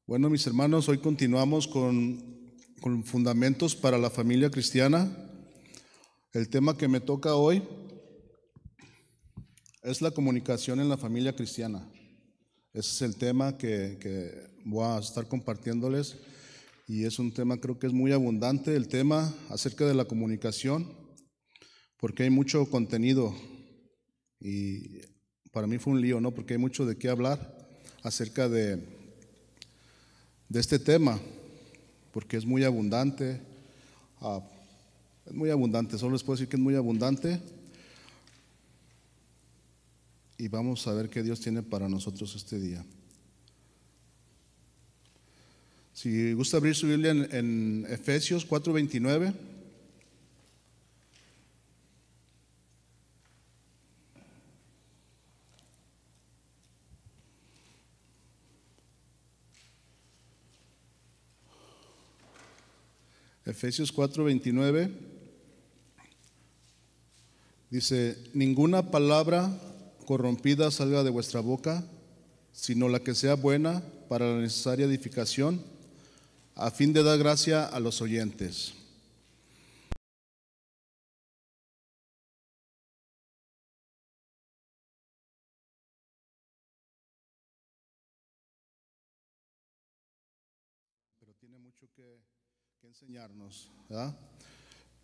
Bueno, mis hermanos, hoy continuamos con fundamentos para la familia cristiana. El tema que me toca hoy es la comunicación en la familia cristiana. Ese es el tema que voy a estar compartiéndoles y es un tema, creo que es muy abundante, el tema acerca de la comunicación, porque hay mucho contenido y para mí fue un lío, ¿no? Porque hay mucho de qué hablar acerca de este tema, porque es muy abundante. Solo les puedo decir que es muy abundante y vamos a ver qué Dios tiene para nosotros este día. Si gusta abrir su Biblia en Efesios 4:29. Efesios 4:29 dice: ninguna palabra corrompida salga de vuestra boca, sino la que sea buena para la necesaria edificación, a fin de dar gracia a los oyentes. Pero tiene mucho que enseñarnos, ¿verdad?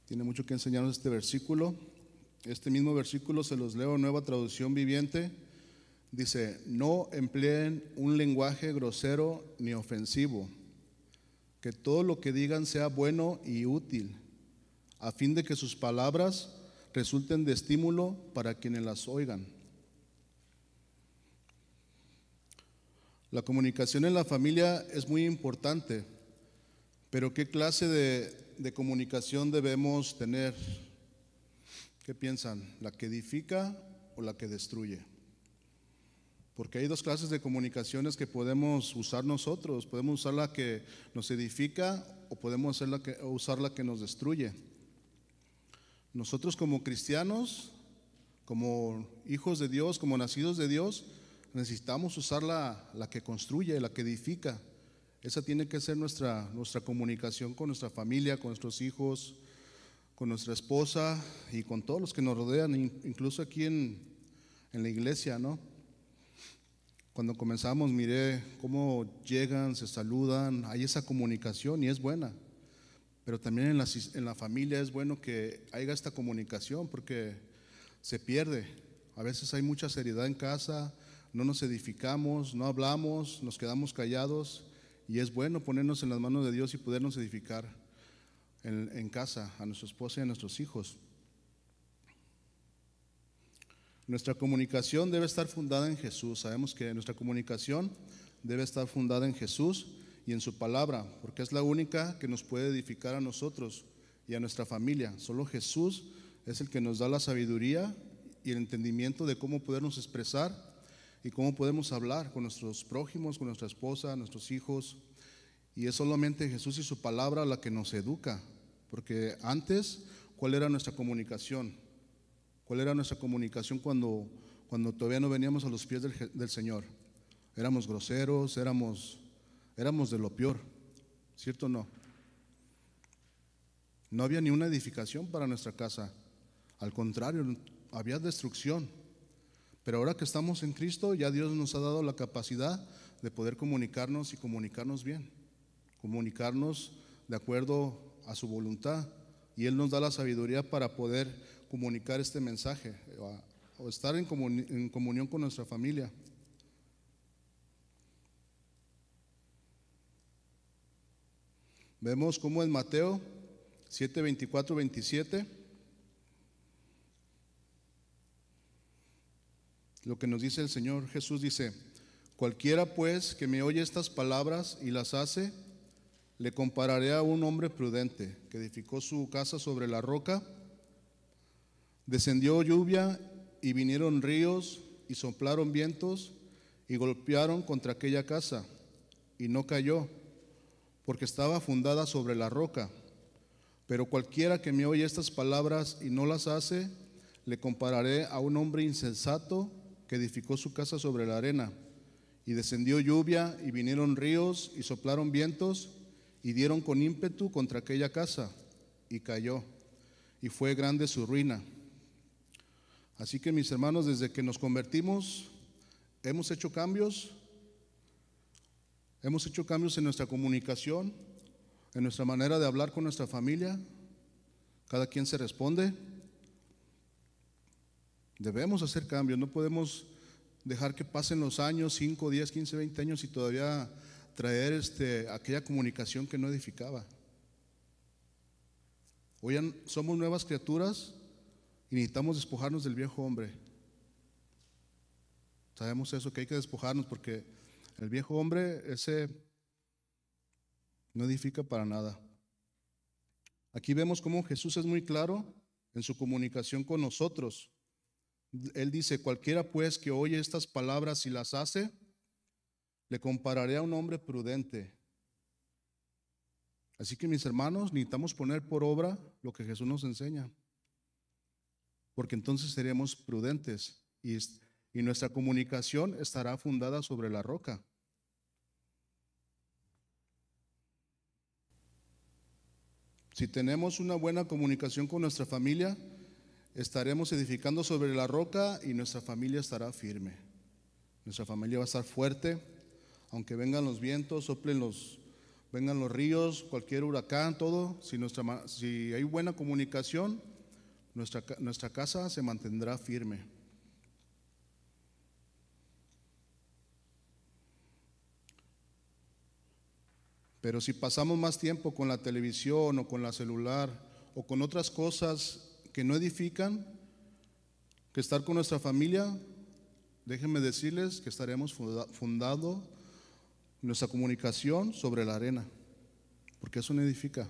Tiene mucho que enseñarnos este versículo. Este mismo versículo se los leo en Nueva Traducción Viviente. Dice: no empleen un lenguaje grosero ni ofensivo, que todo lo que digan sea bueno y útil, a fin de que sus palabras resulten de estímulo para quienes las oigan. La comunicación en la familia es muy importante, pero ¿qué clase de comunicación debemos tener? ¿Qué piensan? ¿La que edifica o la que destruye? Porque hay dos clases de comunicaciones que podemos usar nosotros. Podemos usar la que nos edifica o podemos usar la que nos destruye. Nosotros como cristianos, como hijos de Dios, como nacidos de Dios, necesitamos usar la que construye, la que edifica. Esa tiene que ser nuestra comunicación con nuestra familia, con nuestros hijos, con nuestra esposa y con todos los que nos rodean, incluso aquí en la iglesia, ¿no? Cuando comenzamos miré cómo llegan, se saludan, hay esa comunicación y es buena. Pero también en la familia es bueno que haya esta comunicación porque se pierde. A veces hay mucha seriedad en casa, no nos edificamos, no hablamos, nos quedamos callados y es bueno ponernos en las manos de Dios y podernos edificar en casa, a nuestra esposa y a nuestros hijos. Nuestra comunicación debe estar fundada en Jesús. Sabemos que nuestra comunicación debe estar fundada en Jesús y en su palabra, porque es la única que nos puede edificar a nosotros y a nuestra familia. Solo Jesús es el que nos da la sabiduría y el entendimiento de cómo podernos expresar y cómo podemos hablar con nuestros prójimos, con nuestra esposa, nuestros hijos. Y es solamente Jesús y su palabra la que nos educa, porque antes, ¿cuál era nuestra comunicación? ¿Cuál era nuestra comunicación cuando todavía no veníamos a los pies del Señor? Éramos groseros, éramos de lo peor, ¿cierto o no? No había ni una edificación para nuestra casa, al contrario, había destrucción. Pero ahora que estamos en Cristo, ya Dios nos ha dado la capacidad de poder comunicarnos y comunicarnos bien, comunicarnos de acuerdo a su voluntad, y Él nos da la sabiduría para poder comunicar este mensaje o estar en comunión con nuestra familia. Vemos cómo en Mateo 7:24-27 lo que nos dice el Señor Jesús dice: cualquiera pues que me oye estas palabras y las hace, le compararé a un hombre prudente que edificó su casa sobre la roca. Descendió lluvia y vinieron ríos y soplaron vientos y golpearon contra aquella casa y no cayó, porque estaba fundada sobre la roca. Pero cualquiera que me oye estas palabras y no las hace, le compararé a un hombre insensato que edificó su casa sobre la arena. Y descendió lluvia, y vinieron ríos, y soplaron vientos, y dieron con ímpetu contra aquella casa, y cayó, y fue grande su ruina. Así que, mis hermanos, desde que nos convertimos, hemos hecho cambios en nuestra comunicación, en nuestra manera de hablar con nuestra familia. Cada quien se responde. Debemos hacer cambios, no podemos dejar que pasen los años, 5, 10, 15, 20 años y todavía traer aquella comunicación que no edificaba. Hoy somos nuevas criaturas y necesitamos despojarnos del viejo hombre. Sabemos eso, que hay que despojarnos, porque el viejo hombre, ese no edifica para nada. Aquí vemos cómo Jesús es muy claro en su comunicación con nosotros. Él dice: cualquiera pues que oye estas palabras y las hace, le compararé a un hombre prudente. Así que, mis hermanos, necesitamos poner por obra lo que Jesús nos enseña, porque entonces seremos prudentes y nuestra comunicación estará fundada sobre la roca. Si tenemos una buena comunicación con nuestra familia, estaremos edificando sobre la roca y nuestra familia estará firme. Nuestra familia va a estar fuerte, aunque vengan los vientos, vengan los ríos, cualquier huracán, todo. Si hay buena comunicación, nuestra casa se mantendrá firme. Pero si pasamos más tiempo con la televisión o con la celular o con otras cosas que no edifican, que estar con nuestra familia, déjenme decirles que estaremos fundando nuestra comunicación sobre la arena, porque eso no edifica.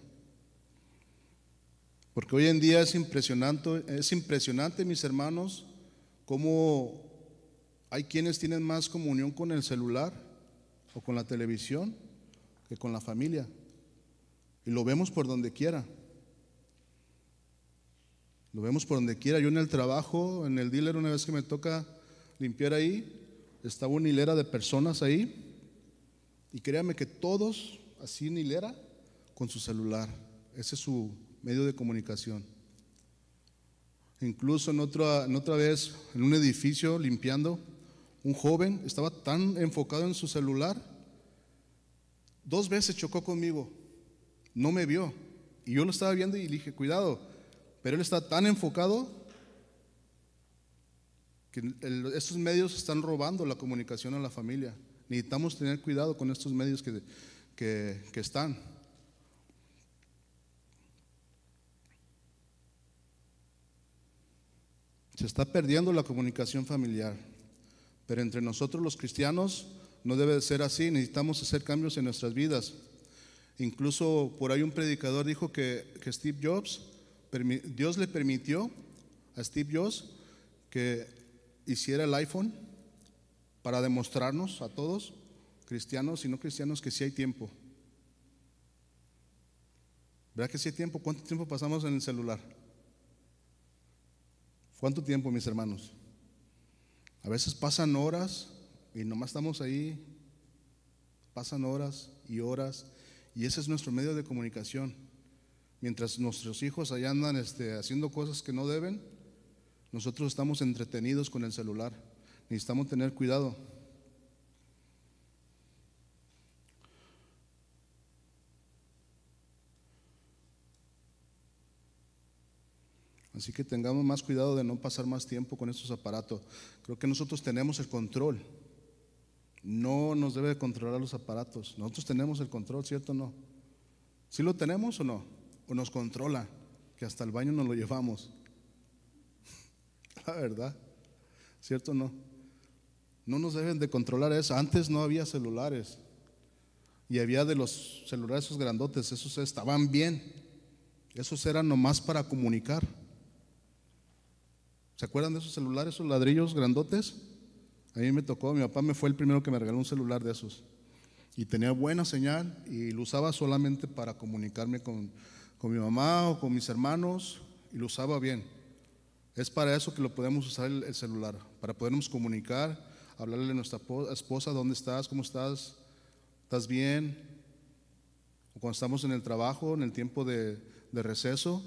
Porque hoy en día es impresionante, mis hermanos, cómo hay quienes tienen más comunión con el celular o con la televisión que con la familia, y lo vemos por donde quiera. Lo vemos por donde quiera. Yo en el trabajo, en el dealer, una vez que me toca limpiar ahí, estaba una hilera de personas ahí, y créanme que todos así en hilera con su celular. Ese es su medio de comunicación. Incluso en otra vez, en un edificio limpiando, un joven estaba tan enfocado en su celular, 2 veces chocó conmigo, no me vio, y yo lo estaba viendo y le dije: cuidado. Pero él está tan enfocado que estos medios están robando la comunicación a la familia. Necesitamos tener cuidado con estos medios que están. Se está perdiendo la comunicación familiar, pero entre nosotros los cristianos no debe de ser así. Necesitamos hacer cambios en nuestras vidas. Incluso por ahí un predicador dijo que Steve Jobs, Dios le permitió a Steve Jobs que hiciera el iPhone para demostrarnos a todos, cristianos y no cristianos, que sí hay tiempo. ¿Verdad que sí hay tiempo? ¿Cuánto tiempo pasamos en el celular? ¿Cuánto tiempo, mis hermanos? A veces pasan horas y nomás estamos ahí. Pasan horas y horas, y ese es nuestro medio de comunicación. Mientras nuestros hijos allá andan haciendo cosas que no deben, nosotros estamos entretenidos con el celular. Necesitamos tener cuidado. Así que tengamos más cuidado de no pasar más tiempo con estos aparatos. Creo que nosotros tenemos el control. No nos debe controlar los aparatos. Nosotros tenemos el control, ¿cierto o no? ¿Sí lo tenemos o no? ¿O nos controla? Que hasta el baño nos lo llevamos. La verdad, ¿cierto o no? No nos deben de controlar eso. Antes no había celulares, y había de los celulares esos grandotes, esos estaban bien. Esos eran nomás para comunicar. ¿Se acuerdan de esos celulares, esos ladrillos grandotes? A mí me tocó, mi papá fue el primero que me regaló un celular de esos, y tenía buena señal, y lo usaba solamente para comunicarme con mi mamá o con mis hermanos, y lo usaba bien. Es para eso que lo podemos usar el celular, para podernos comunicar, hablarle a nuestra esposa, ¿dónde estás? ¿Cómo estás? ¿Estás bien? O cuando estamos en el trabajo, en el tiempo de receso,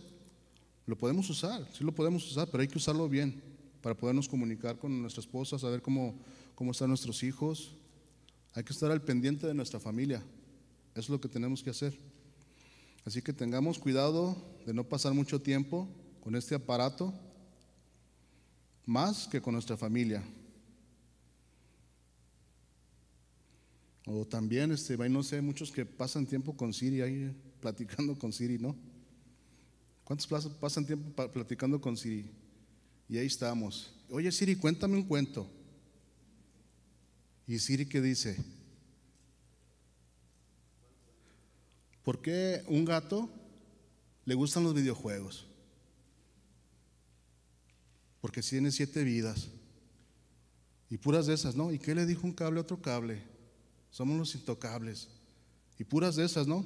lo podemos usar, sí lo podemos usar, pero hay que usarlo bien para podernos comunicar con nuestra esposa, saber cómo están nuestros hijos. Hay que estar al pendiente de nuestra familia, eso es lo que tenemos que hacer. Así que tengamos cuidado de no pasar mucho tiempo con este aparato, más que con nuestra familia. O también, no sé, muchos que pasan tiempo con Siri ahí platicando con Siri, ¿no? ¿Cuántos pasan tiempo platicando con Siri? Y ahí estamos. Oye Siri, cuéntame un cuento. ¿Y Siri qué dice? ¿Por qué un gato le gustan los videojuegos? Porque tiene 7 vidas. Y puras de esas, ¿no? ¿Y qué le dijo un cable a otro cable? Somos los intocables. Y puras de esas, ¿no?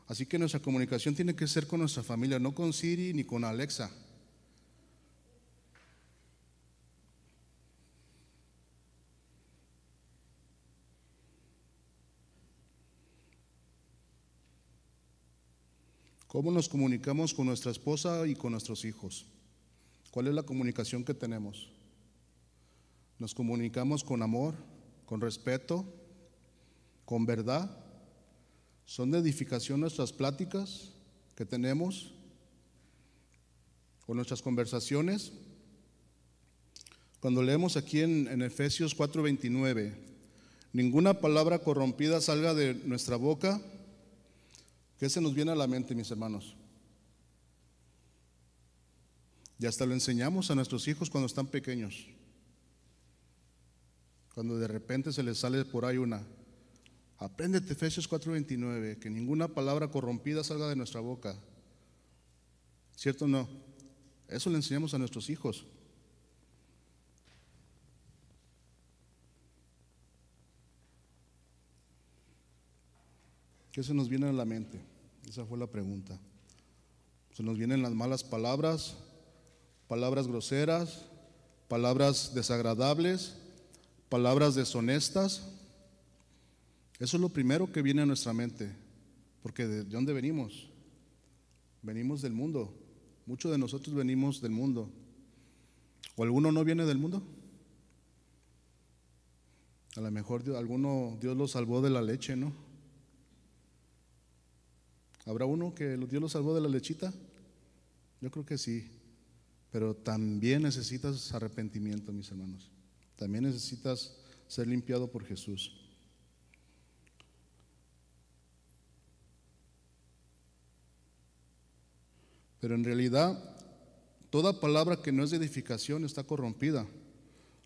Así que nuestra comunicación tiene que ser con nuestra familia, no con Siri ni con Alexa. ¿Cómo nos comunicamos con nuestra esposa y con nuestros hijos? ¿Cuál es la comunicación que tenemos? ¿Nos comunicamos con amor, con respeto, con verdad? ¿Son de edificación nuestras pláticas que tenemos o nuestras conversaciones? Cuando leemos aquí en Efesios 4:29, ninguna palabra corrompida salga de nuestra boca. ¿Qué se nos viene a la mente, mis hermanos? Y hasta lo enseñamos a nuestros hijos cuando están pequeños. Cuando de repente se les sale por ahí apréndete Efesios 4:29, que ninguna palabra corrompida salga de nuestra boca. ¿Cierto o no? Eso le enseñamos a nuestros hijos. ¿Qué se nos viene a la mente? Esa fue la pregunta. Se nos vienen las malas palabras, palabras groseras, palabras desagradables, palabras deshonestas. Eso es lo primero que viene a nuestra mente, porque ¿de dónde venimos? Venimos del mundo. Muchos de nosotros venimos del mundo. ¿O alguno no viene del mundo? A lo mejor Dios lo salvó de la leche, ¿no? ¿Habrá uno que Dios lo salvó de la lechita? Yo creo que sí, pero también necesitas arrepentimiento, mis hermanos. También necesitas ser limpiado por Jesús. Pero en realidad, toda palabra que no es de edificación está corrompida.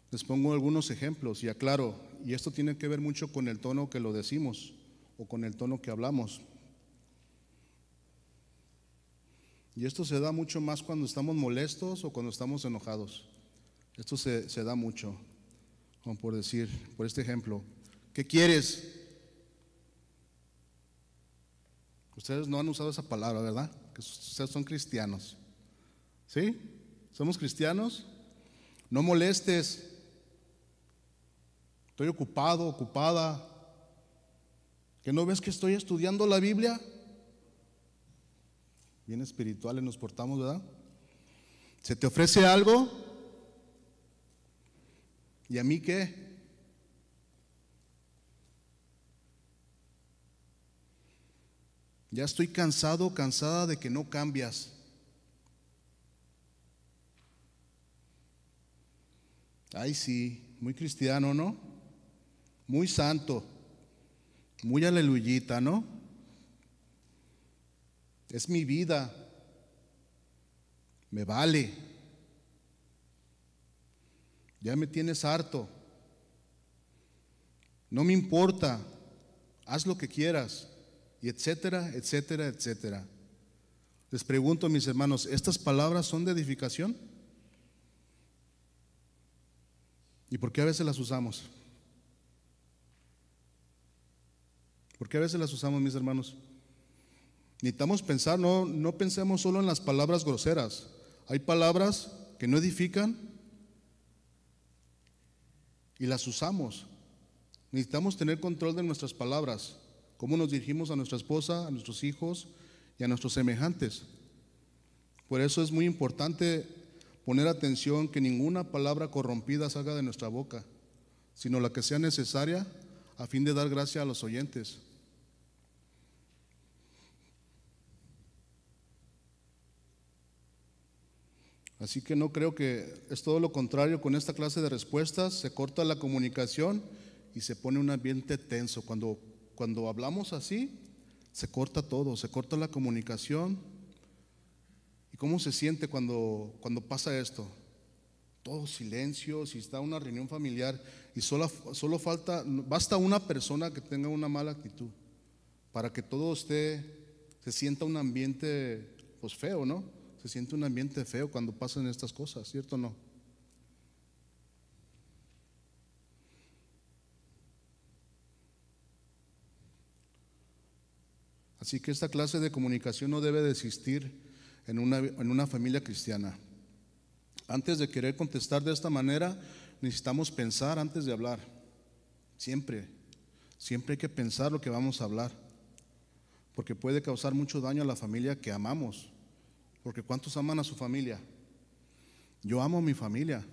Les pongo algunos ejemplos y aclaro, y esto tiene que ver mucho con el tono que lo decimos o con el tono que hablamos. Y esto se da mucho más cuando estamos molestos o cuando estamos enojados. Esto se da mucho, como por decir, por este ejemplo, ¿qué quieres? Ustedes no han usado esa palabra, ¿verdad? Que ustedes son cristianos. ¿Sí? ¿Somos cristianos? No molestes. Estoy ocupado, ocupada. ¿Que no ves que estoy estudiando la Biblia? Bien espirituales nos portamos, ¿verdad? ¿Se te ofrece algo? ¿Y a mí qué? Ya estoy cansado, cansada de que no cambias. Ay, sí, muy cristiano, ¿no? Muy santo, muy aleluyita, ¿no? Es mi vida, me vale. Ya me tienes harto. No me importa, haz lo que quieras, y etcétera, etcétera, etcétera. Les pregunto, mis hermanos, ¿estas palabras son de edificación? ¿Y por qué a veces las usamos? ¿Por qué a veces las usamos, mis hermanos? Necesitamos pensar, no pensemos solo en las palabras groseras. Hay palabras que no edifican y las usamos. Necesitamos tener control de nuestras palabras, cómo nos dirigimos a nuestra esposa, a nuestros hijos y a nuestros semejantes. Por eso es muy importante poner atención que ninguna palabra corrompida salga de nuestra boca, sino la que sea necesaria a fin de dar gracia a los oyentes. Así que no creo que es todo lo contrario. Con esta clase de respuestas se corta la comunicación y se pone un ambiente tenso. Cuando hablamos así, se corta todo, se corta la comunicación. ¿Y cómo se siente cuando pasa esto? Todo silencio. Si está una reunión familiar y basta una persona que tenga una mala actitud para que todo se sienta un ambiente pues feo, ¿no? Se siente un ambiente feo cuando pasan estas cosas, ¿cierto o no? Así que esta clase de comunicación no debe de existir en una familia cristiana. Antes de querer contestar de esta manera, necesitamos pensar antes de hablar. Siempre hay que pensar lo que vamos a hablar, porque puede causar mucho daño a la familia que amamos. Porque ¿cuántos aman a su familia? Yo amo a mi familia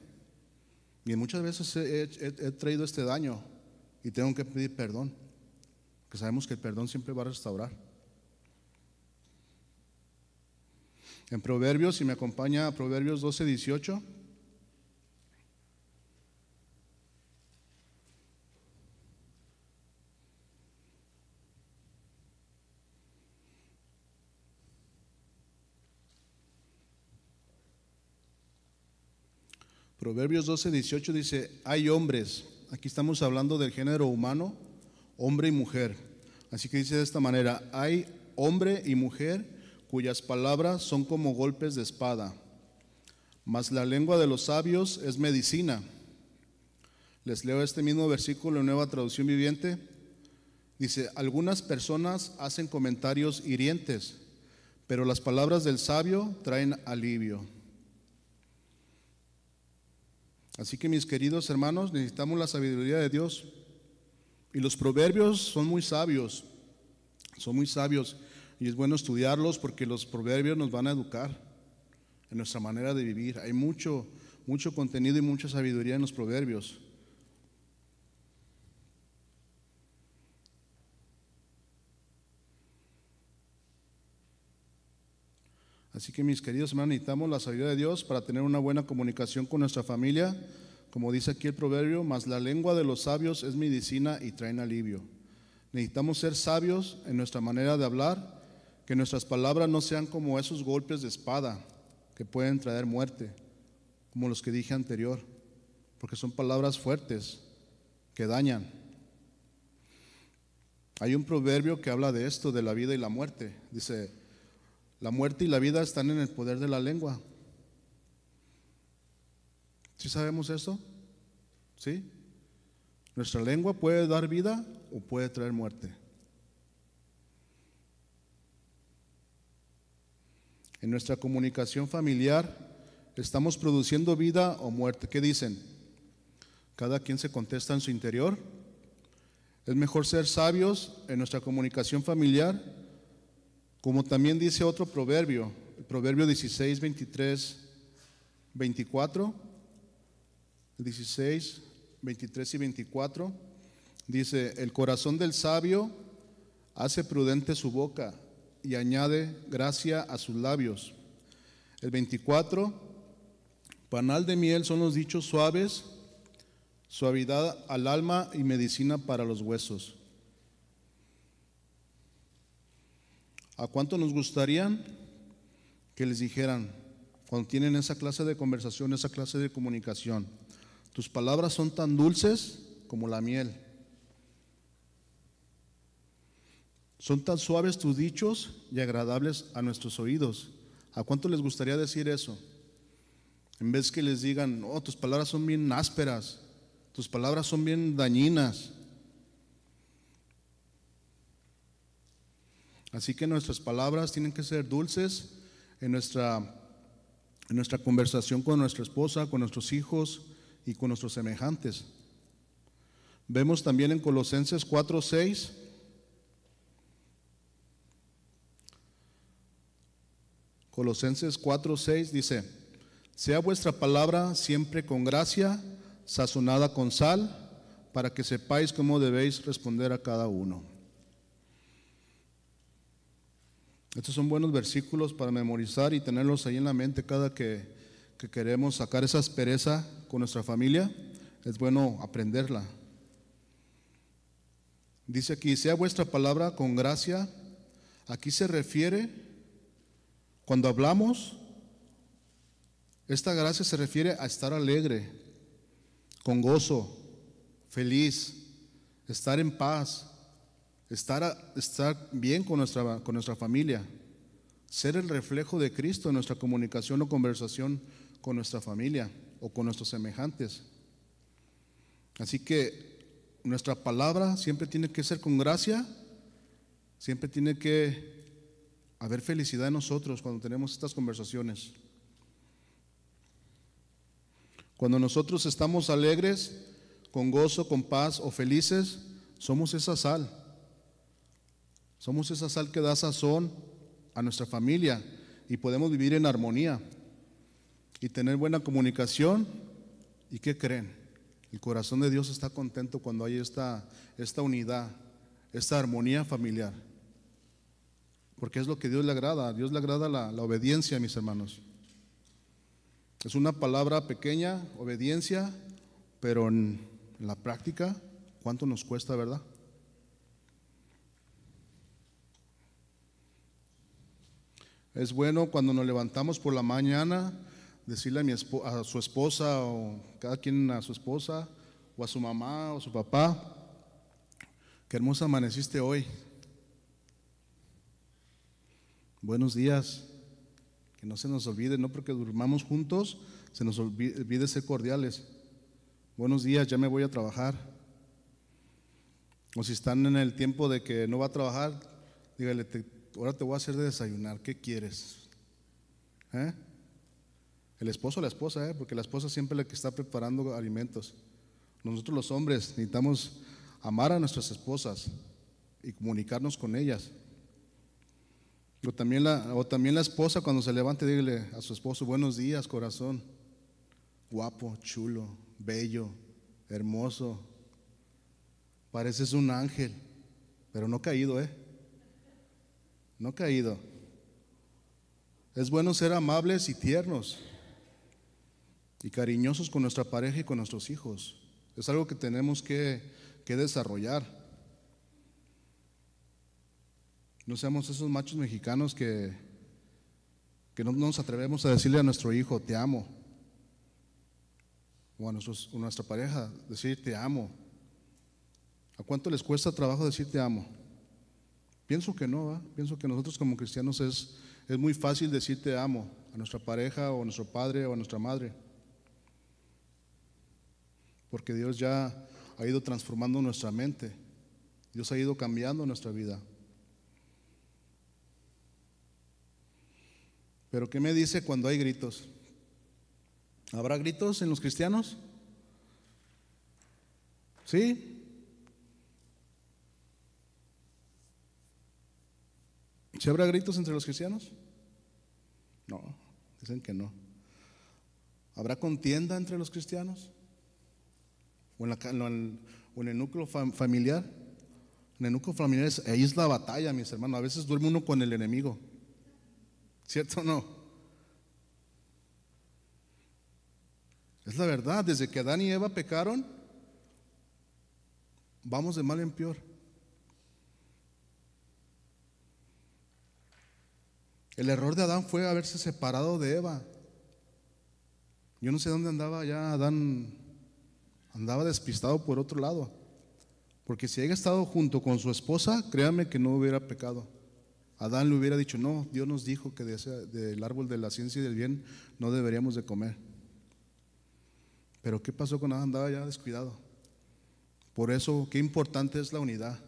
y muchas veces he traído este daño y tengo que pedir perdón, porque sabemos que el perdón siempre va a restaurar. En Proverbios, si me acompaña a Proverbios 12:18. Proverbios 12:18 dice: hay hombres, aquí estamos hablando del género humano, hombre y mujer. Así que dice de esta manera: hay hombre y mujer cuyas palabras son como golpes de espada, mas la lengua de los sabios es medicina. Les leo este mismo versículo en Nueva Traducción Viviente. Dice: algunas personas hacen comentarios hirientes, pero las palabras del sabio traen alivio. Así que, mis queridos hermanos, necesitamos la sabiduría de Dios. Y los proverbios son muy sabios, y es bueno estudiarlos porque los proverbios nos van a educar en nuestra manera de vivir. Hay mucho contenido y mucha sabiduría en los proverbios. Así que, mis queridos hermanos, necesitamos la sabiduría de Dios para tener una buena comunicación con nuestra familia. Como dice aquí el proverbio: mas la lengua de los sabios es medicina y traen alivio. Necesitamos ser sabios en nuestra manera de hablar, que nuestras palabras no sean como esos golpes de espada que pueden traer muerte, como los que dije anterior, porque son palabras fuertes que dañan. Hay un proverbio que habla de esto, de la vida y la muerte. Dice: la muerte y la vida están en el poder de la lengua. ¿Sí sabemos eso? ¿Sí? Nuestra lengua puede dar vida o puede traer muerte. En nuestra comunicación familiar, ¿estamos produciendo vida o muerte? ¿Qué dicen? Cada quien se contesta en su interior. Es mejor ser sabios en nuestra comunicación familiar, como también dice otro proverbio, el proverbio 16, 23, 24, 16, 23 y 24, dice: el corazón del sabio hace prudente su boca y añade gracia a sus labios. El 24, panal de miel son los dichos suaves, suavidad al alma y medicina para los huesos. ¿A cuánto nos gustaría que les dijeran, cuando tienen esa clase de conversación, esa clase de comunicación: tus palabras son tan dulces como la miel, son tan suaves tus dichos y agradables a nuestros oídos? ¿A cuánto les gustaría decir eso? En vez que les digan: oh, tus palabras son bien ásperas, tus palabras son bien dañinas. Así que nuestras palabras tienen que ser dulces en nuestra conversación con nuestra esposa, con nuestros hijos y con nuestros semejantes. Vemos también en Colosenses 4:6. Colosenses 4:6 dice: sea vuestra palabra siempre con gracia, sazonada con sal, para que sepáis cómo debéis responder a cada uno. Estos son buenos versículos para memorizar y tenerlos ahí en la mente cada que queremos sacar esa aspereza con nuestra familia. Es bueno aprenderla. Dice aquí: sea vuestra palabra con gracia. Aquí se refiere, cuando hablamos, esta gracia se refiere a estar alegre, con gozo, feliz, estar en paz, estar bien con nuestra familia, ser el reflejo de Cristo en nuestra comunicación o conversación con nuestra familia o con nuestros semejantes. Así que nuestra palabra siempre tiene que ser con gracia, siempre tiene que haber felicidad en nosotros cuando tenemos estas conversaciones. Cuando nosotros estamos alegres, con gozo, con paz o felices, somos esa sal. Somos esa sal que da sazón a nuestra familia y podemos vivir en armonía y tener buena comunicación. ¿Y qué creen? El corazón de Dios está contento cuando hay esta unidad, esta armonía familiar. Porque es lo que a Dios le agrada. A Dios le agrada la obediencia, mis hermanos. Es una palabra pequeña, obediencia, pero en la práctica, ¿cuánto nos cuesta, verdad? Es bueno cuando nos levantamos por la mañana decirle a su esposa, o cada quien a su esposa, o a su mamá o su papá: qué hermosa amaneciste hoy. Buenos días. Que no se nos olvide, no porque durmamos juntos, se nos olvide ser cordiales. Buenos días, ya me voy a trabajar. O si están en el tiempo de que no va a trabajar, dígale: ahora te voy a hacer de desayunar, ¿qué quieres? El esposo o la esposa, porque la esposa siempre es la que está preparando alimentos. Nosotros los hombres necesitamos amar a nuestras esposas y comunicarnos con ellas. O también la esposa, cuando se levante, dígale a su esposo: buenos días, corazón, guapo, chulo, bello, hermoso, pareces un ángel, pero no caído, no caído. Es bueno ser amables y tiernos y cariñosos con nuestra pareja y con nuestros hijos. Es algo que tenemos que desarrollar. No seamos esos machos mexicanos que no nos atrevemos a decirle a nuestro hijo: te amo. O a nuestra pareja decir: te amo. ¿A cuánto les cuesta trabajo decir te amo? Pienso que no, ¿verdad? Pienso que nosotros como cristianos es muy fácil decir te amo a nuestra pareja o a nuestro padre o a nuestra madre. Porque Dios ya ha ido transformando nuestra mente. Dios ha ido cambiando nuestra vida. Pero ¿qué me dice cuando hay gritos? ¿Habrá gritos en los cristianos? ¿Sí? ¿Sí habrá gritos entre los cristianos? No, dicen que no. ¿Habrá contienda entre los cristianos? ¿O en el núcleo familiar? En el núcleo familiar ahí es la batalla, mis hermanos. A veces duerme uno con el enemigo. ¿Cierto o no? Es la verdad. Desde que Adán y Eva pecaron, vamos de mal en peor. El error de Adán fue haberse separado de Eva. Yo no sé dónde andaba ya Adán. Andaba despistado por otro lado. Porque si haya estado junto con su esposa, créame que no hubiera pecado. Adán le hubiera dicho: no, Dios nos dijo que del árbol de la ciencia y del bien no deberíamos de comer. Pero ¿qué pasó con Adán? Andaba ya descuidado. Por eso, qué importante es la unidad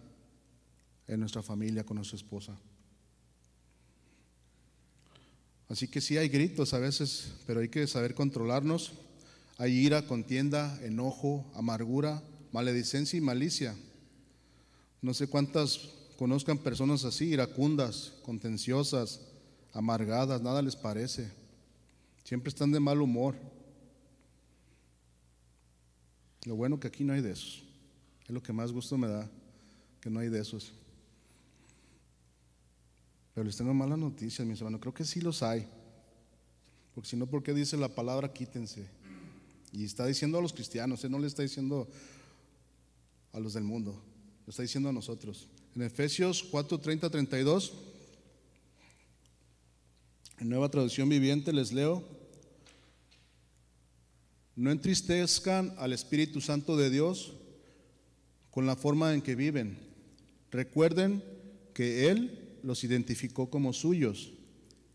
en nuestra familia con nuestra esposa. Así que sí hay gritos a veces, pero hay que saber controlarnos. Hay ira, contienda, enojo, amargura, maledicencia y malicia. No sé cuántas conozcan personas así, iracundas, contenciosas, amargadas, nada les parece. Siempre están de mal humor. Lo bueno que aquí no hay de esos. Es lo que más gusto me da, que no hay de esos. Pero les tengo malas noticias, mis hermanos. Creo que sí los hay. Porque si no, ¿por qué dice la palabra quítense? Y está diciendo a los cristianos, no le está diciendo a los del mundo, lo está diciendo a nosotros. En Efesios 4:30-32, en Nueva Traducción Viviente les leo: no entristezcan al Espíritu Santo de Dios con la forma en que viven. Recuerden que Él los identificó como suyos.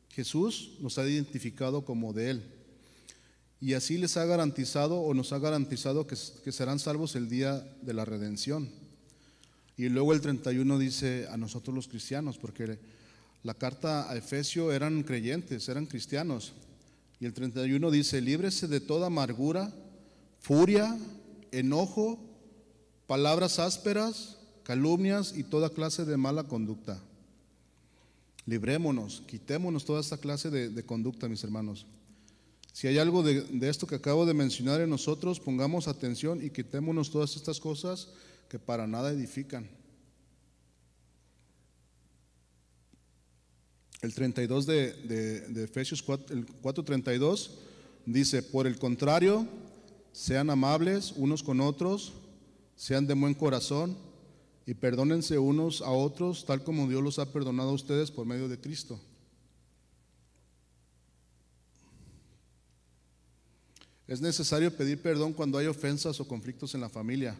Jesús nos ha identificado como de Él. Y así les ha garantizado o nos ha garantizado que serán salvos el día de la redención. Y luego el 31 dice a nosotros los cristianos, porque la carta a Efesio eran creyentes, eran cristianos. Y el 31 dice: líbrese de toda amargura, furia, enojo, palabras ásperas, calumnias y toda clase de mala conducta. Librémonos, quitémonos toda esta clase de conducta, mis hermanos. Si hay algo de esto que acabo de mencionar en nosotros, pongamos atención y quitémonos todas estas cosas que para nada edifican. El 32 de Efesios 4:32 dice: por el contrario, sean amables unos con otros, sean de buen corazón y perdónense unos a otros, tal como Dios los ha perdonado a ustedes por medio de Cristo. Es necesario pedir perdón cuando hay ofensas o conflictos en la familia,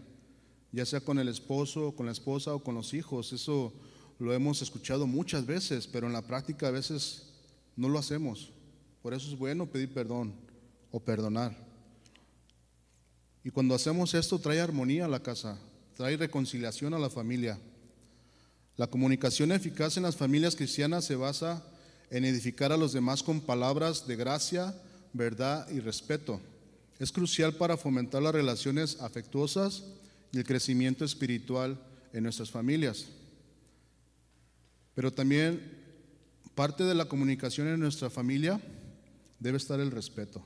ya sea con el esposo, con la esposa o con los hijos. Eso lo hemos escuchado muchas veces, pero en la práctica a veces no lo hacemos. Por eso es bueno pedir perdón o perdonar. Y cuando hacemos esto, trae armonía a la casa, trae reconciliación a la familia. La comunicación eficaz en las familias cristianas se basa en edificar a los demás con palabras de gracia, verdad y respeto. Es crucial para fomentar las relaciones afectuosas y el crecimiento espiritual en nuestras familias. Pero también parte de la comunicación en nuestra familia debe estar el respeto.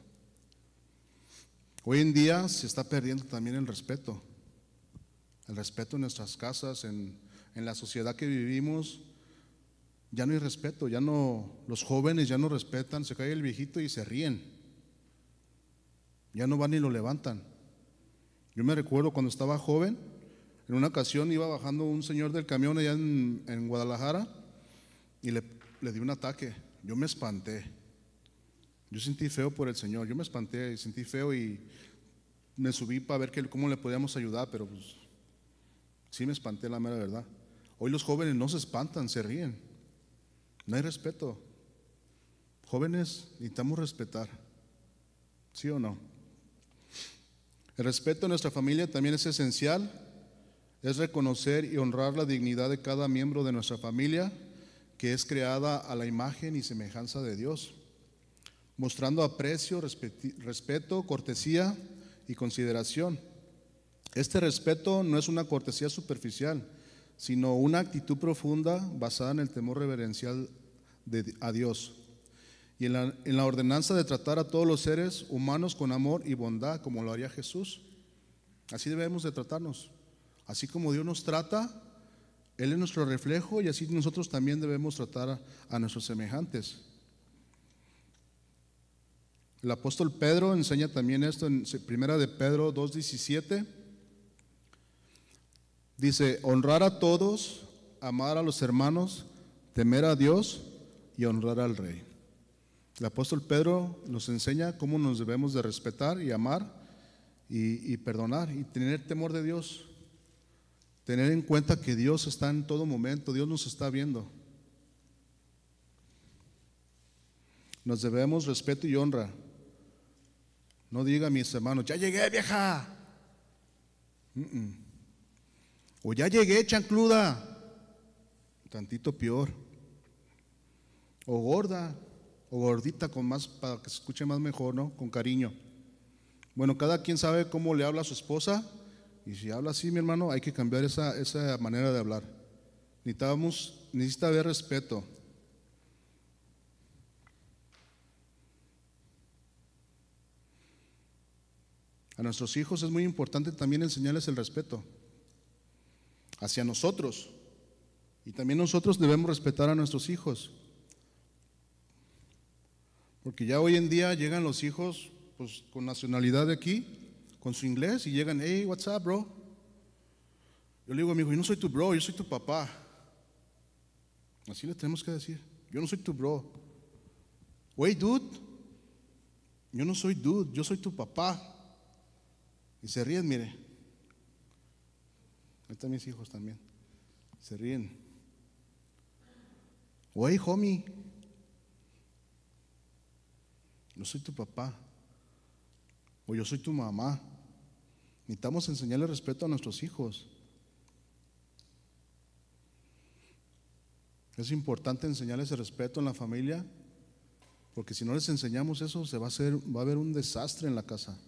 Hoy en día se está perdiendo también el respeto en nuestras casas, en la sociedad que vivimos. Ya no hay respeto, ya no, los jóvenes ya no respetan, se cae el viejito y se ríen. Ya no van ni lo levantan. Yo me recuerdo cuando estaba joven, en una ocasión iba bajando un señor del camión allá en Guadalajara y le di un ataque. Yo me espanté. Yo sentí feo por el señor. Yo me espanté y sentí feo y me subí para ver cómo le podíamos ayudar, pero pues sí me espanté, la mera verdad. Hoy los jóvenes no se espantan, se ríen. No hay respeto. Jóvenes, necesitamos respetar. ¿Sí o no? El respeto a nuestra familia también es esencial. Es reconocer y honrar la dignidad de cada miembro de nuestra familia, que es creada a la imagen y semejanza de Dios, mostrando aprecio, respeto, cortesía y consideración. Este respeto no es una cortesía superficial, sino una actitud profunda basada en el temor reverencial a Dios y en la ordenanza de tratar a todos los seres humanos con amor y bondad, como lo haría Jesús. Así debemos de tratarnos. Así como Dios nos trata, Él es nuestro reflejo, y así nosotros también debemos tratar a nuestros semejantes. El apóstol Pedro enseña también esto en 1 de Pedro 2:17. Dice: honrar a todos, amar a los hermanos, temer a Dios y honrar al Rey. El apóstol Pedro nos enseña cómo nos debemos de respetar y amar y perdonar y tener temor de Dios. Tener en cuenta que Dios está en todo momento, Dios nos está viendo. Nos debemos respeto y honra. No diga a mis hermanos: ya llegué, vieja. O ya llegué, chancluda. Tantito peor. O gorda, o gordita, con más, para que se escuche más mejor, ¿no? Con cariño. Bueno, cada quien sabe cómo le habla a su esposa Y si habla así, mi hermano, hay que cambiar esa manera de hablar. Necesita haber respeto. A nuestros hijos es muy importante también enseñarles el respeto hacia nosotros. Y también nosotros debemos respetar a nuestros hijos. Porque ya hoy en día llegan los hijos pues, con nacionalidad de aquí, con su inglés, y llegan, hey, what's up, bro? Yo le digo a mi hijo, yo no soy tu bro, yo soy tu papá. Así le tenemos que decir, yo no soy tu bro. Wait, dude, yo no soy dude, yo soy tu papá. Y se ríen, mire. Ahí están mis hijos también. Se ríen. Oye, homie, yo soy tu papá. O yo soy tu mamá. Necesitamos enseñarle respeto a nuestros hijos. Es importante enseñarles el respeto en la familia, porque si no les enseñamos eso, va a haber un desastre en la casa.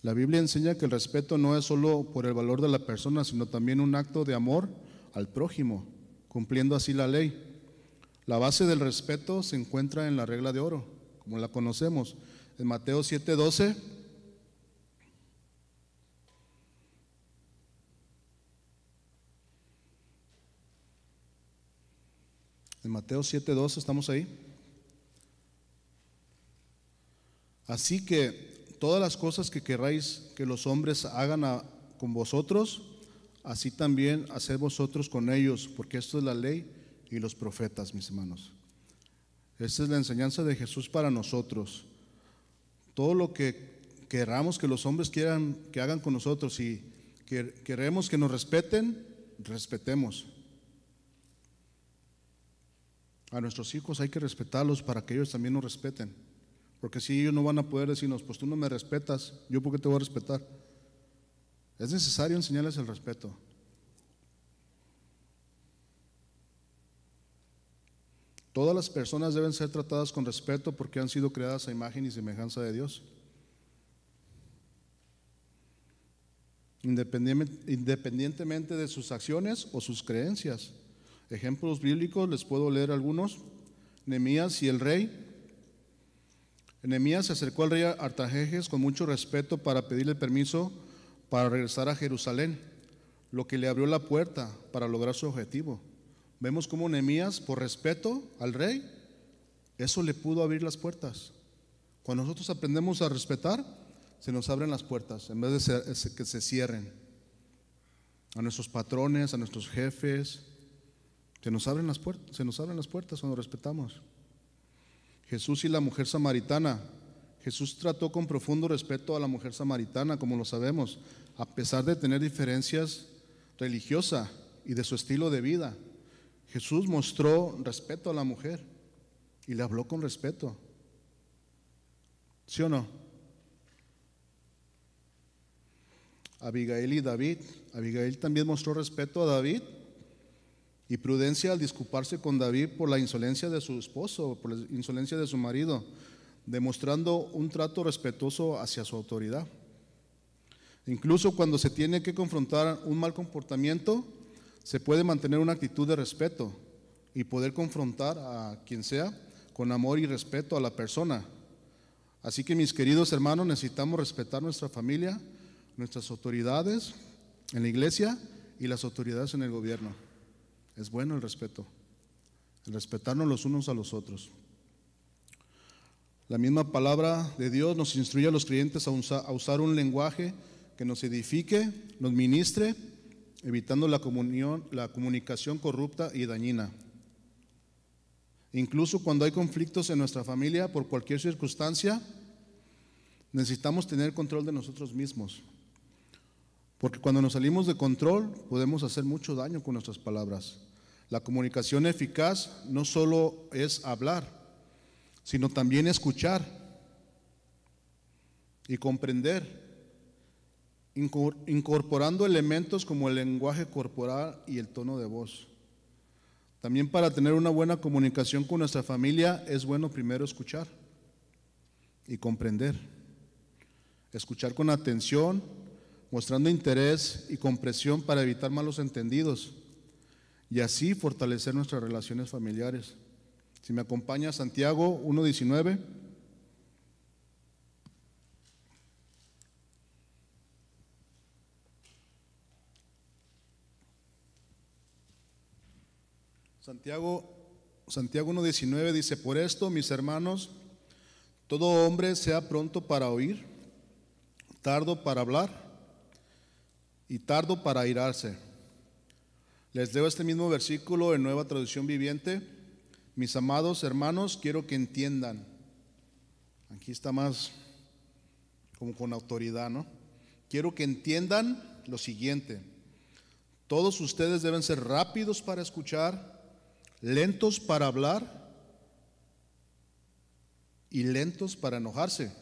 La Biblia enseña que el respeto no es solo por el valor de la persona, sino también un acto de amor al prójimo, cumpliendo así la ley. La base del respeto se encuentra en la regla de oro, como la conocemos, en Mateo 7:12. En Mateo 7:12, ¿estamos ahí? Así que todas las cosas que queráis que los hombres hagan con vosotros, así también haced vosotros con ellos, porque esto es la ley y los profetas, mis hermanos. Esta es la enseñanza de Jesús para nosotros. Todo lo que queramos que los hombres quieran que hagan con nosotros y queremos que nos respeten, respetemos. A nuestros hijos hay que respetarlos para que ellos también nos respeten. Porque si ellos no van a poder decirnos, pues tú no me respetas, ¿yo por qué te voy a respetar? Es necesario enseñarles el respeto. Todas las personas deben ser tratadas con respeto porque han sido creadas a imagen y semejanza de Dios. Independientemente de sus acciones o sus creencias. Ejemplos bíblicos, les puedo leer algunos. Nehemías y el rey. Nehemías se acercó al rey Artajerjes con mucho respeto para pedirle permiso para regresar a Jerusalén, lo que le abrió la puerta para lograr su objetivo. Vemos cómo Nehemías, por respeto al rey, eso le pudo abrir las puertas. Cuando nosotros aprendemos a respetar, se nos abren las puertas en vez de que se cierren. A nuestros patrones, a nuestros jefes, se nos abren las puertas cuando respetamos. Jesús y la mujer samaritana. Jesús trató con profundo respeto a la mujer samaritana, como lo sabemos, a pesar de tener diferencias religiosas y de su estilo de vida. Jesús mostró respeto a la mujer y le habló con respeto. ¿Sí o no? Abigail y David. Abigail también mostró respeto a David y prudencia al disculparse con David por la insolencia de su esposo, por la insolencia de su marido, demostrando un trato respetuoso hacia su autoridad. Incluso cuando se tiene que confrontar un mal comportamiento, se puede mantener una actitud de respeto y poder confrontar a quien sea con amor y respeto a la persona. Así que, mis queridos hermanos, necesitamos respetar nuestra familia, nuestras autoridades en la iglesia y las autoridades en el gobierno. Es bueno el respetarnos los unos a los otros. La misma palabra de Dios nos instruye a los creyentes a usar un lenguaje que nos edifique, nos ministre, evitando la comunicación corrupta y dañina. Incluso cuando hay conflictos en nuestra familia, por cualquier circunstancia, necesitamos tener control de nosotros mismos. Porque cuando nos salimos de control, podemos hacer mucho daño con nuestras palabras. La comunicación eficaz no solo es hablar, sino también escuchar y comprender, incorporando elementos como el lenguaje corporal y el tono de voz. También para tener una buena comunicación con nuestra familia es bueno primero escuchar y comprender. Escuchar con atención, mostrando interés y comprensión para evitar malos entendidos y así fortalecer nuestras relaciones familiares. Si me acompaña Santiago 1:19. Santiago 1:19 dice: por esto, mis hermanos, todo hombre sea pronto para oír, tardo para hablar y tardo para airarse. Les leo este mismo versículo en Nueva Traducción Viviente. Mis amados hermanos, quiero que entiendan. Aquí está más como con autoridad, ¿no? Quiero que entiendan lo siguiente: todos ustedes deben ser rápidos para escuchar, lentos para hablar y lentos para enojarse,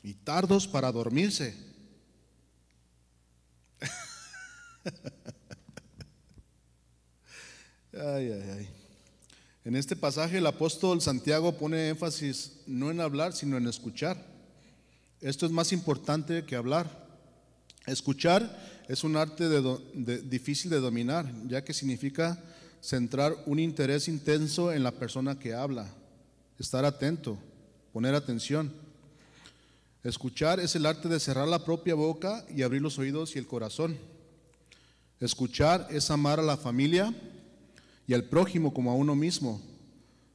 y tardos para dormirse. Ay, ay, ay. En este pasaje el apóstol Santiago pone énfasis no en hablar, sino en escuchar. Esto es más importante que hablar. Escuchar es un arte difícil de dominar, ya que significa centrar un interés intenso en la persona que habla, estar atento, poner atención. Escuchar es el arte de cerrar la propia boca y abrir los oídos y el corazón. Escuchar es amar a la familia y al prójimo como a uno mismo.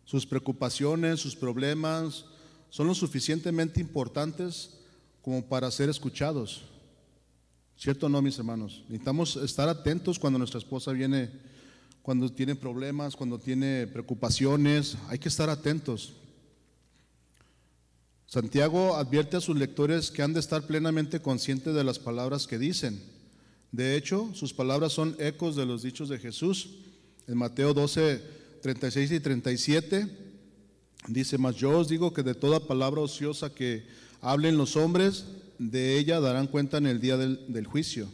Sus preocupaciones, sus problemas son lo suficientemente importantes como para ser escuchados. ¿Cierto o no, mis hermanos? Necesitamos estar atentos cuando nuestra esposa viene, cuando tiene problemas, cuando tiene preocupaciones. Hay que estar atentos. Santiago advierte a sus lectores que han de estar plenamente conscientes de las palabras que dicen. De hecho, sus palabras son ecos de los dichos de Jesús. En Mateo 12, 36 y 37 dice: mas yo os digo que de toda palabra ociosa que hablen los hombres, de ella darán cuenta en el día del juicio.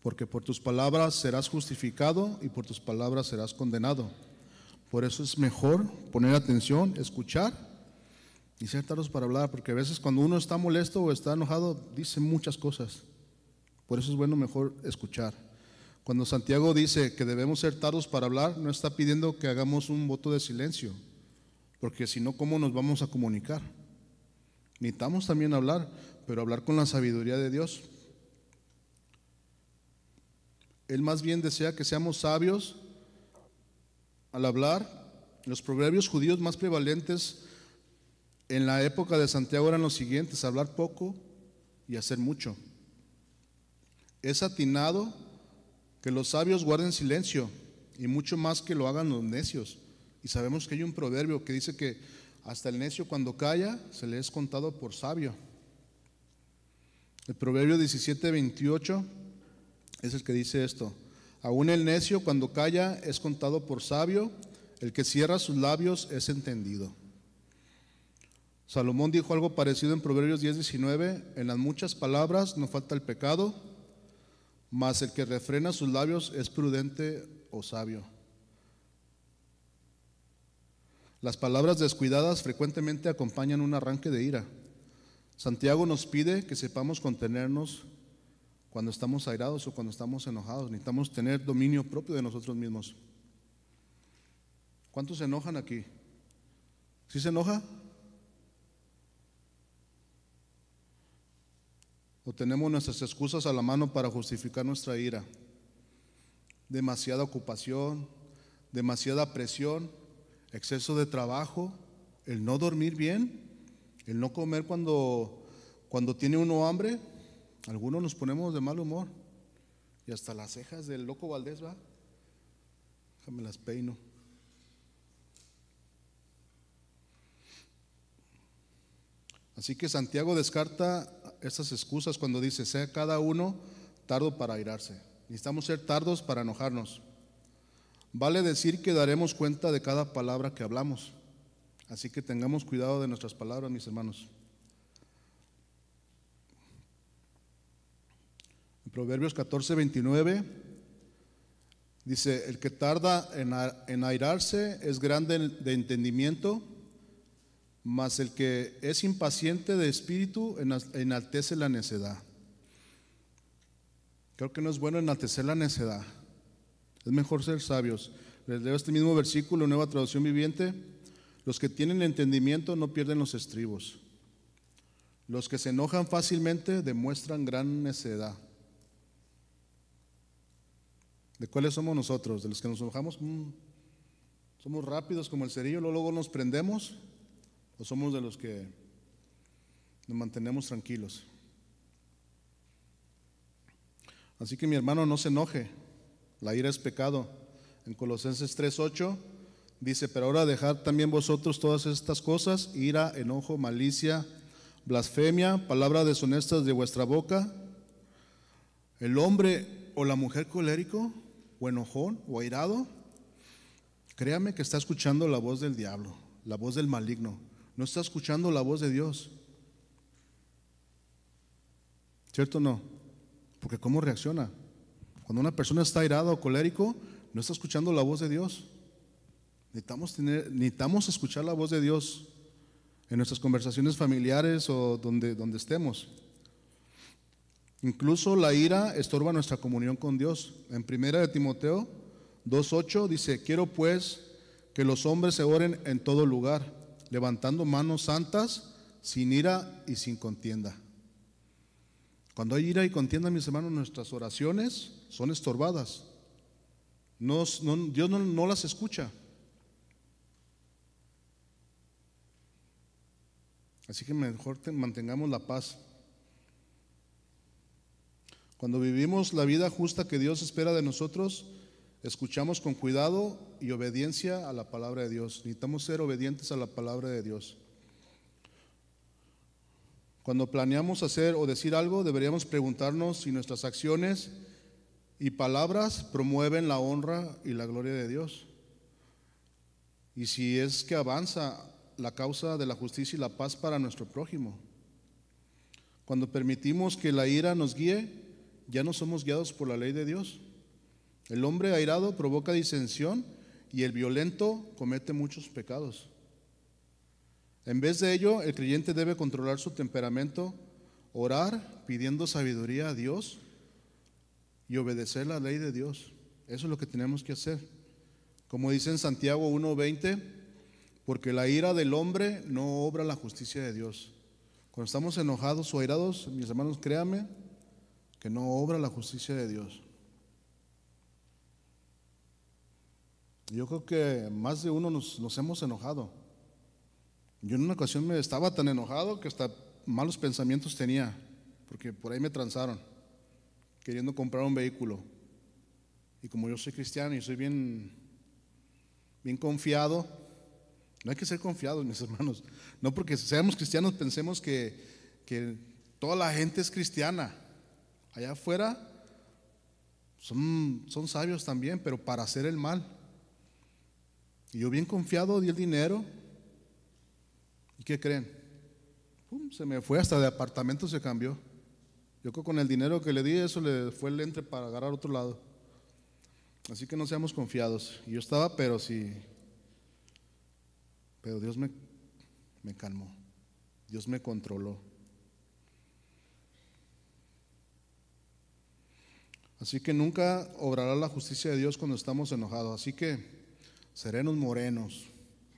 Porque por tus palabras serás justificado y por tus palabras serás condenado. Por eso es mejor poner atención, escuchar y ser tardos para hablar, porque a veces cuando uno está molesto o está enojado, dice muchas cosas. Por eso es bueno mejor escuchar. Cuando Santiago dice que debemos ser tardos para hablar, no está pidiendo que hagamos un voto de silencio, porque si no, ¿cómo nos vamos a comunicar? Necesitamos también hablar, pero hablar con la sabiduría de Dios. Él más bien desea que seamos sabios al hablar. Los proverbios judíos más prevalentes en la época de Santiago eran los siguientes: hablar poco y hacer mucho. Es atinado que los sabios guarden silencio, y mucho más que lo hagan los necios. Y sabemos que hay un proverbio que dice que hasta el necio cuando calla se le es contado por sabio. El proverbio 17:28 es el que dice esto: aún el necio cuando calla es contado por sabio, el que cierra sus labios es entendido. Salomón dijo algo parecido en Proverbios 10:19: en las muchas palabras no falta el pecado, mas el que refrena sus labios es prudente o sabio. Las palabras descuidadas frecuentemente acompañan un arranque de ira. Santiago nos pide que sepamos contenernos cuando estamos airados o cuando estamos enojados. Necesitamos tener dominio propio de nosotros mismos. ¿Cuántos se enojan aquí? ¿Sí se enoja? ¿O tenemos nuestras excusas a la mano para justificar nuestra ira? Demasiada ocupación, demasiada presión, exceso de trabajo, el no dormir bien, el no comer cuando tiene uno hambre. Algunos nos ponemos de mal humor y hasta las cejas del loco Valdés, ¿va? Déjame las peino. Así que Santiago descarta estas excusas cuando dice: sea cada uno tardo para airarse. Necesitamos ser tardos para enojarnos. Vale decir que daremos cuenta de cada palabra que hablamos. Así que tengamos cuidado de nuestras palabras, mis hermanos. En Proverbios 14:29 dice: el que tarda en airarse es grande de entendimiento, mas el que es impaciente de espíritu enaltece la necedad. Creo que no es bueno enaltecer la necedad. Es mejor ser sabios. Les leo este mismo versículo, Nueva Traducción Viviente. Los que tienen entendimiento no pierden los estribos. Los que se enojan fácilmente demuestran gran necedad. ¿De cuáles somos nosotros? ¿De los que nos enojamos? ¿Somos rápidos como el cerillo, luego nos prendemos? ¿O somos de los que nos mantenemos tranquilos? Así que mi hermano, no se enoje. La ira es pecado. En Colosenses 3:8 dice: pero ahora dejad también vosotros todas estas cosas: ira, enojo, malicia, blasfemia, palabras deshonestas de vuestra boca. El hombre o la mujer colérico, o enojón, o airado, créame que está escuchando la voz del diablo, la voz del maligno. No está escuchando la voz de Dios. ¿Cierto o no? Porque ¿cómo reacciona? Cuando una persona está airada o colérico, no está escuchando la voz de Dios. Necesitamos escuchar la voz de Dios en nuestras conversaciones familiares o donde estemos. Incluso la ira estorba nuestra comunión con Dios. En 1 de Timoteo 2:8 dice: quiero pues que los hombres se oren en todo lugar, levantando manos santas, sin ira y sin contienda. Cuando hay ira y contienda, mis hermanos, nuestras oraciones son estorbadas. Dios no las escucha. Así que mejor mantengamos la paz. Cuando vivimos la vida justa que Dios espera de nosotros, escuchamos con cuidado y obediencia a la palabra de Dios. Necesitamos ser obedientes a la palabra de Dios. Cuando planeamos hacer o decir algo, deberíamos preguntarnos si nuestras acciones y palabras promueven la honra y la gloria de Dios, y si es que avanza la causa de la justicia y la paz para nuestro prójimo. Cuando permitimos que la ira nos guíe, ya no somos guiados por la ley de Dios. El hombre airado provoca disensión y el violento comete muchos pecados. En vez de ello, el creyente debe controlar su temperamento, orar pidiendo sabiduría a Dios y obedecer la ley de Dios. Eso es lo que tenemos que hacer. Como dice en Santiago 1:20, porque la ira del hombre no obra la justicia de Dios. Cuando estamos enojados o airados, mis hermanos, créanme que no obra la justicia de Dios. Yo creo que más de uno nos hemos enojado. Yo en una ocasión me estaba tan enojado que hasta malos pensamientos tenía, porque por ahí me transaron, queriendo comprar un vehículo. Y como yo soy cristiano y soy bien confiado, no hay que ser confiados, mis hermanos. No porque seamos cristianos pensemos que toda la gente es cristiana. Allá afuera son sabios también, pero para hacer el mal. Y yo bien confiado di el dinero. ¿Y qué creen? Se me fue, hasta de apartamento se cambió. Yo creo que con el dinero que le di, eso le fue el entre para agarrar otro lado. Así que no seamos confiados. Y yo estaba, pero Dios me calmó. Dios me controló. Así que nunca obrará la justicia de Dios cuando estamos enojados. Así que serenos, morenos,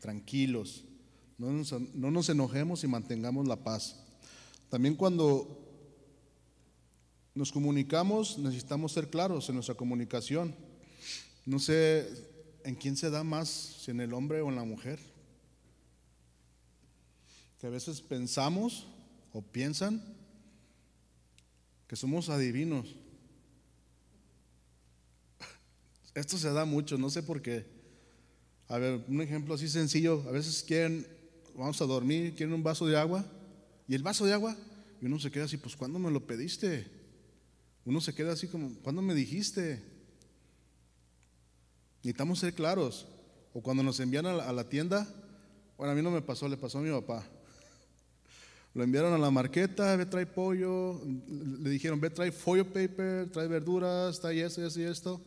tranquilos. No nos enojemos y mantengamos la paz. También cuando nos comunicamos, necesitamos ser claros en nuestra comunicación. No sé en quién se da más, si en el hombre o en la mujer. Que a veces pensamos o piensan que somos adivinos. Esto se da mucho, no sé por qué. A ver, un ejemplo así sencillo. A veces vamos a dormir, quieren un vaso de agua. Y el vaso de agua, y uno se queda así, pues ¿cuándo me lo pediste? Uno se queda así como, ¿cuándo me dijiste? Necesitamos ser claros. O cuando nos envían a la tienda, bueno, a mí no me pasó, le pasó a mi papá. Lo enviaron a la marqueta, ve trae pollo, le dijeron ve trae foil paper, trae verduras, trae eso y esto.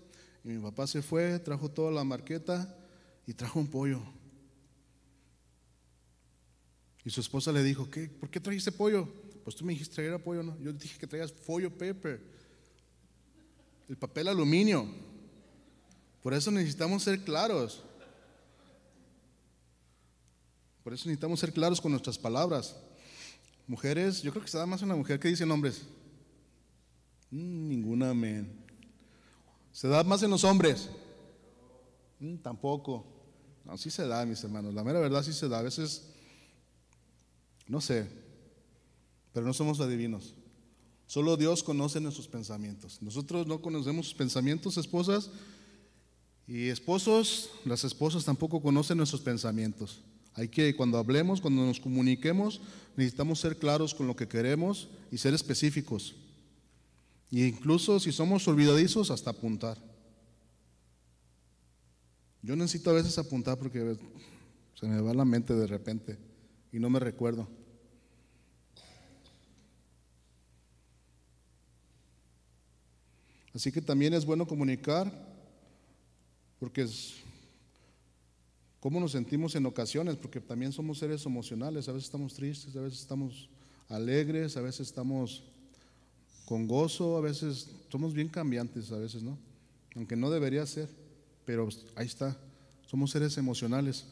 Y mi papá se fue, trajo toda la marqueta y trajo un pollo. Y su esposa le dijo, ¿por qué trajiste pollo? Pues tú me dijiste traer pollo, ¿no? Yo dije que traigas foil paper, el papel aluminio. Por eso necesitamos ser claros. Por eso necesitamos ser claros con nuestras palabras. Mujeres, yo creo que se da más en la mujer que dicen hombres. Ninguna, amén. ¿Se da más en los hombres? Tampoco. No, sí se da, mis hermanos. La mera verdad sí se da. A veces, no sé, pero no somos adivinos. Solo Dios conoce nuestros pensamientos. Nosotros no conocemos sus pensamientos, esposas. Y esposos, las esposas tampoco conocen nuestros pensamientos. Hay que, cuando hablemos, cuando nos comuniquemos, necesitamos ser claros con lo que queremos y ser específicos. Y incluso si somos olvidadizos, hasta apuntar. Yo necesito a veces apuntar porque se me va la mente de repente y no me recuerdo. Así que también es bueno comunicar, porque es cómo nos sentimos en ocasiones, porque también somos seres emocionales. A veces estamos tristes, a veces estamos alegres, a veces estamos con gozo, a veces somos bien cambiantes, a veces, ¿no? Aunque no debería ser, pero ahí está, somos seres emocionales.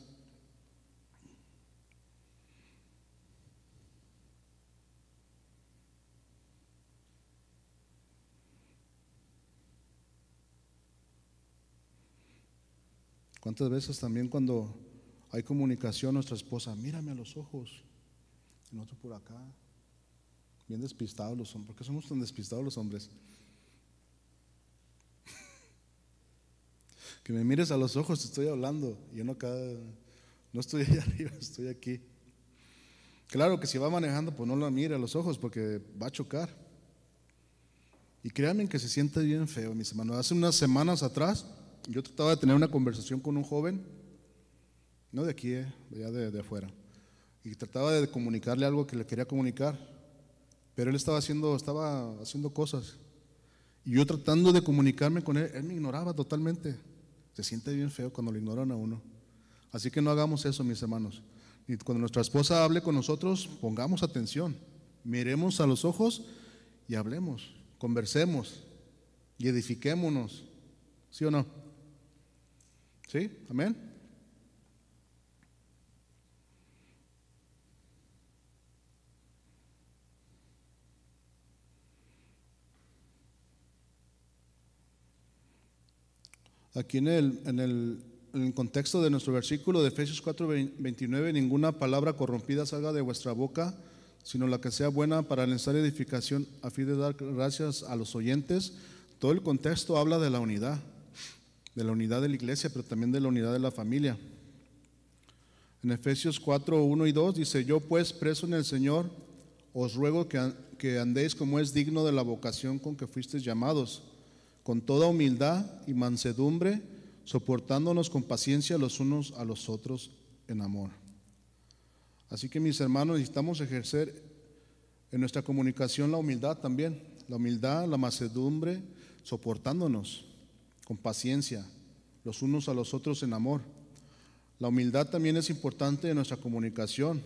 ¿Cuántas veces también cuando hay comunicación, nuestra esposa, mírame a los ojos, y nosotros por acá, bien despistados los hombres? ¿Por qué somos tan despistados los hombres? Que me mires a los ojos, te estoy hablando, yo no acá, no estoy allá arriba, estoy aquí. Claro que si va manejando, pues no la mire a los ojos porque va a chocar. Y créanme que se siente bien feo, mis hermanos. Hace unas semanas atrás, yo trataba de tener una conversación con un joven, no de aquí, allá de afuera, y trataba de comunicarle algo que le quería comunicar, pero él estaba haciendo cosas, y yo tratando de comunicarme con él, él me ignoraba totalmente. Se siente bien feo cuando lo ignoran a uno. Así que no hagamos eso, mis hermanos. Y cuando nuestra esposa hable con nosotros, pongamos atención, miremos a los ojos y hablemos, conversemos y edifiquémonos. ¿Sí o no? ¿Sí? ¿Amén? Aquí en el contexto de nuestro versículo de Efesios 4:29, ninguna palabra corrompida salga de vuestra boca, sino la que sea buena para la necesaria edificación, a fin de dar gracias a los oyentes. Todo el contexto habla de la unidad de la iglesia, pero también de la unidad de la familia. En Efesios 4:1 y 2 dice: yo pues, preso en el Señor, os ruego que andéis como es digno de la vocación con que fuisteis llamados, con toda humildad y mansedumbre, soportándonos con paciencia los unos a los otros en amor. Así que, mis hermanos, necesitamos ejercer en nuestra comunicación la humildad también, la humildad, la mansedumbre, soportándonos con paciencia los unos a los otros en amor. La humildad también es importante en nuestra comunicación.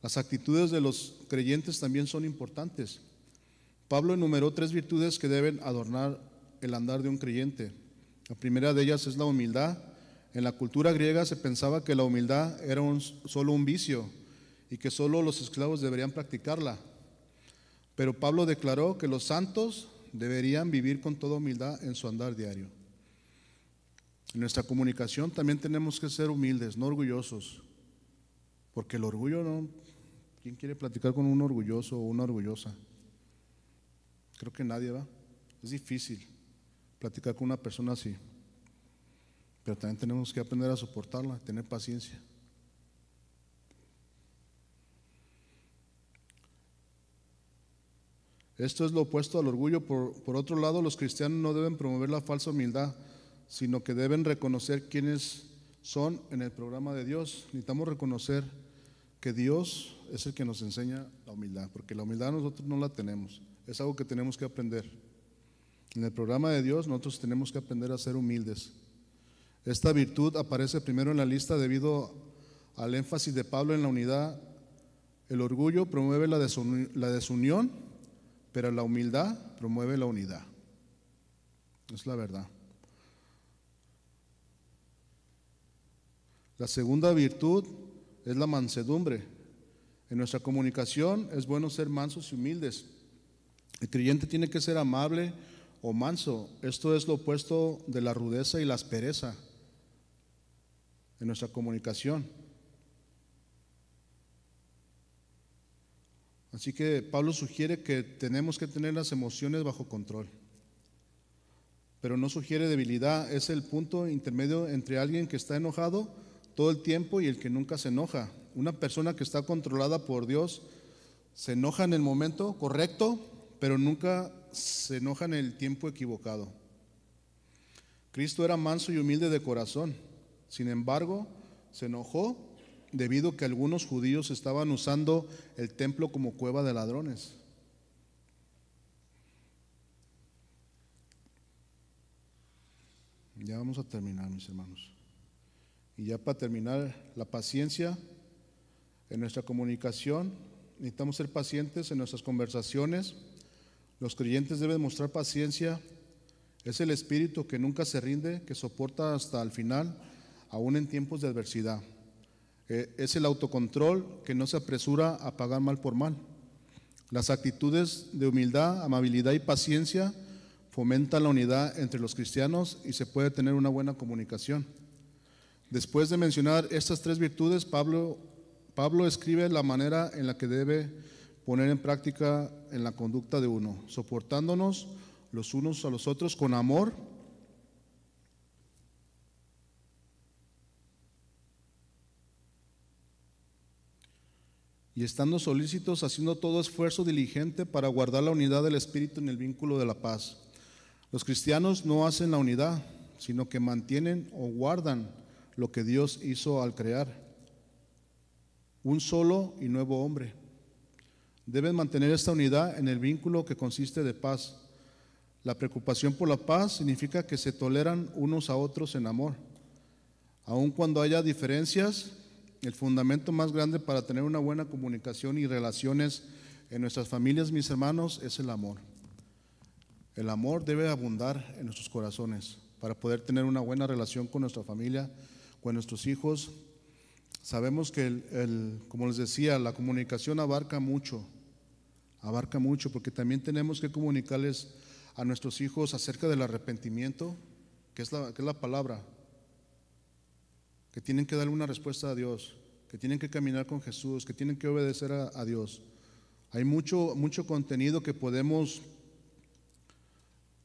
Las actitudes de los creyentes también son importantes. Pablo enumeró 3 virtudes que deben adornar el andar de un creyente. La primera de ellas es la humildad. En la cultura griega se pensaba que la humildad era solo un vicio y que solo los esclavos deberían practicarla. Pero Pablo declaró que los santos deberían vivir con toda humildad en su andar diario. En nuestra comunicación también tenemos que ser humildes, no orgullosos, porque el orgullo no. ¿Quién quiere platicar con un orgulloso o una orgullosa? Creo que nadie va. Es difícil platicar con una persona así, pero también tenemos que aprender a soportarla, tener paciencia. Esto es lo opuesto al orgullo. Por otro lado, los cristianos no deben promover la falsa humildad, sino que deben reconocer quiénes son en el programa de Dios. Necesitamos reconocer que Dios es el que nos enseña la humildad, porque la humildad nosotros no la tenemos, es algo que tenemos que aprender. En el programa de Dios nosotros tenemos que aprender a ser humildes. Esta virtud aparece primero en la lista debido al énfasis de Pablo en la unidad El orgullo promueve la desunión, pero la humildad promueve la unidad. Es la verdad. La segunda virtud es la mansedumbre. En nuestra comunicación es bueno ser mansos y humildes. El creyente tiene que ser amable o manso. Esto es lo opuesto de la rudeza y la aspereza en nuestra comunicación. Así que Pablo sugiere que tenemos que tener las emociones bajo control, pero no sugiere debilidad. Es el punto intermedio entre alguien que está enojado todo el tiempo y el que nunca se enoja. Una persona que está controlada por Dios se enoja en el momento correcto, pero nunca se enoja en el tiempo equivocado. Cristo era manso y humilde de corazón. Sin embargo, se enojó debido a que algunos judíos estaban usando el templo como cueva de ladrones. Ya vamos a terminar, mis hermanos. Y ya para terminar, la paciencia en nuestra comunicación. Necesitamos ser pacientes en nuestras conversaciones. Los creyentes deben mostrar paciencia. Es el espíritu que nunca se rinde, que soporta hasta el final, aún en tiempos de adversidad. Es el autocontrol que no se apresura a pagar mal por mal. Las actitudes de humildad, amabilidad y paciencia fomentan la unidad entre los cristianos y se puede tener una buena comunicación. Después de mencionar estas tres virtudes, Pablo escribe la manera en la que debe poner en práctica en la conducta de uno, soportándonos los unos a los otros con amor, y estando solícitos, haciendo todo esfuerzo diligente para guardar la unidad del Espíritu en el vínculo de la paz. Los cristianos no hacen la unidad, sino que mantienen o guardan lo que Dios hizo al crear, un solo y nuevo hombre. Deben mantener esta unidad en el vínculo que consiste de paz. La preocupación por la paz significa que se toleran unos a otros en amor. Aun cuando haya diferencias, el fundamento más grande para tener una buena comunicación y relaciones en nuestras familias, mis hermanos, es el amor. El amor debe abundar en nuestros corazones para poder tener una buena relación con nuestra familia, con nuestros hijos. Sabemos que como les decía, la comunicación abarca mucho, porque también tenemos que comunicarles a nuestros hijos acerca del arrepentimiento, que es la palabra, que tienen que darle una respuesta a Dios, que tienen que caminar con Jesús, que tienen que obedecer a Dios. Hay mucho contenido que podemos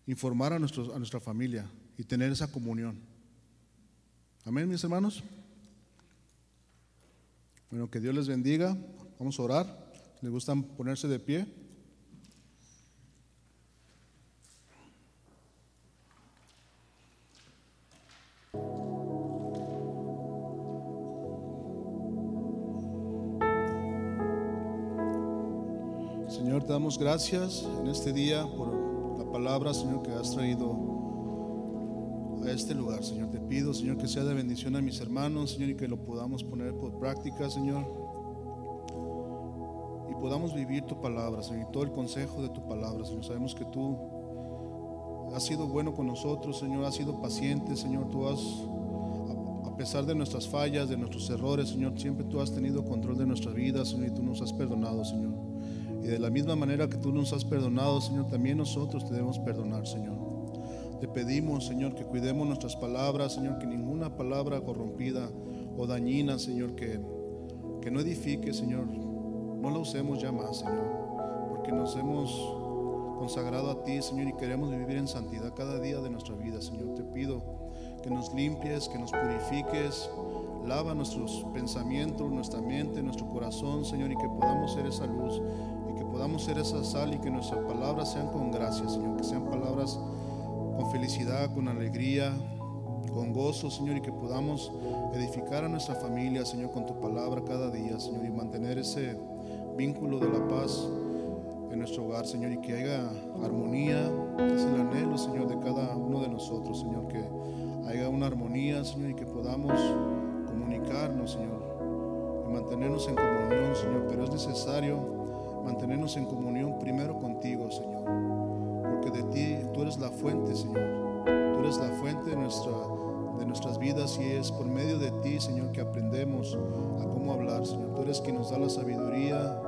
informar a nuestra familia y tener esa comunión. Amén, mis hermanos. Bueno, que Dios les bendiga. Vamos a orar. ¿Les gustan ponerse de pie? Señor, te damos gracias en este día por la palabra, Señor, que has traído a este lugar. Señor, te pido, Señor, que sea de bendición a mis hermanos, Señor, y que lo podamos poner por práctica, Señor, y podamos vivir tu palabra, Señor, y todo el consejo de tu palabra, Señor. Sabemos que tú has sido bueno con nosotros, Señor, has sido paciente, Señor. Tú has, a pesar de nuestras fallas, de nuestros errores, Señor, siempre tú has tenido control de nuestra vida, Señor, y tú nos has perdonado, Señor. Y de la misma manera que tú nos has perdonado, Señor, también nosotros te debemos perdonar, Señor. Te pedimos, Señor, que cuidemos nuestras palabras, Señor, que ninguna palabra corrompida o dañina, Señor, que no edifique, Señor, no la usemos ya más, Señor, porque nos hemos consagrado a ti, Señor, y queremos vivir en santidad cada día de nuestra vida, Señor. Te pido que nos limpies, que nos purifiques, lava nuestros pensamientos, nuestra mente, nuestro corazón, Señor, y que podamos ser esa luz, y que podamos ser esa sal, y que nuestras palabras sean con gracia, Señor, que sean palabras con felicidad, con alegría, con gozo, Señor, y que podamos edificar a nuestra familia, Señor, con tu palabra cada día, Señor, y mantener ese vínculo de la paz en nuestro hogar, Señor, y que haya armonía. Es el anhelo, Señor, de cada uno de nosotros, Señor, que haya una armonía, Señor, y que podamos comunicarnos, Señor, y mantenernos en comunión, Señor, pero es necesario mantenernos en comunión primero contigo, Señor, porque de ti, tú eres la fuente, Señor. Tú eres la fuente de nuestras vidas, y es por medio de ti, Señor, que aprendemos a cómo hablar, Señor. Tú eres quien nos da la sabiduría,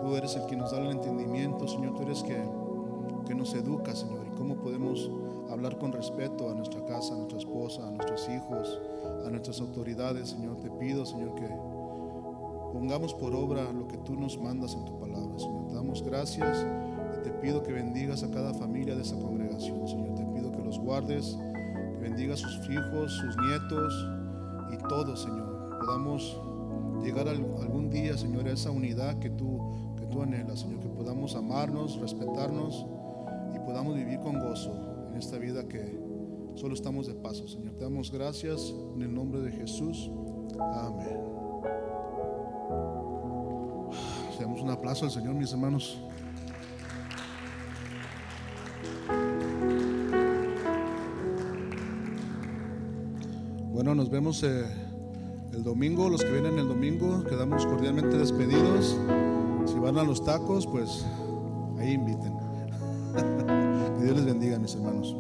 tú eres el que nos da el entendimiento, Señor. Tú eres que nos educa, Señor, y cómo podemos hablar con respeto a nuestra casa, a nuestra esposa, a nuestros hijos, a nuestras autoridades, Señor. Te pido, Señor, que pongamos por obra lo que tú nos mandas en tu palabra, Señor. Te damos gracias y te pido que bendigas a cada familia de esta congregación, Señor. Te pido que los guardes, que bendigas a sus hijos, sus nietos y todos, Señor. Podamos llegar algún día, Señor, a esa unidad que tú anhelas, Señor. Que podamos amarnos, respetarnos y podamos vivir con gozo en esta vida que solo estamos de paso, Señor. Te damos gracias en el nombre de Jesús. Amén. Damos un aplauso al Señor, mis hermanos. Bueno, nos vemos el domingo. Los que vienen el domingo quedamos cordialmente despedidos. Si van a los tacos, pues ahí inviten. Que Dios les bendiga, mis hermanos.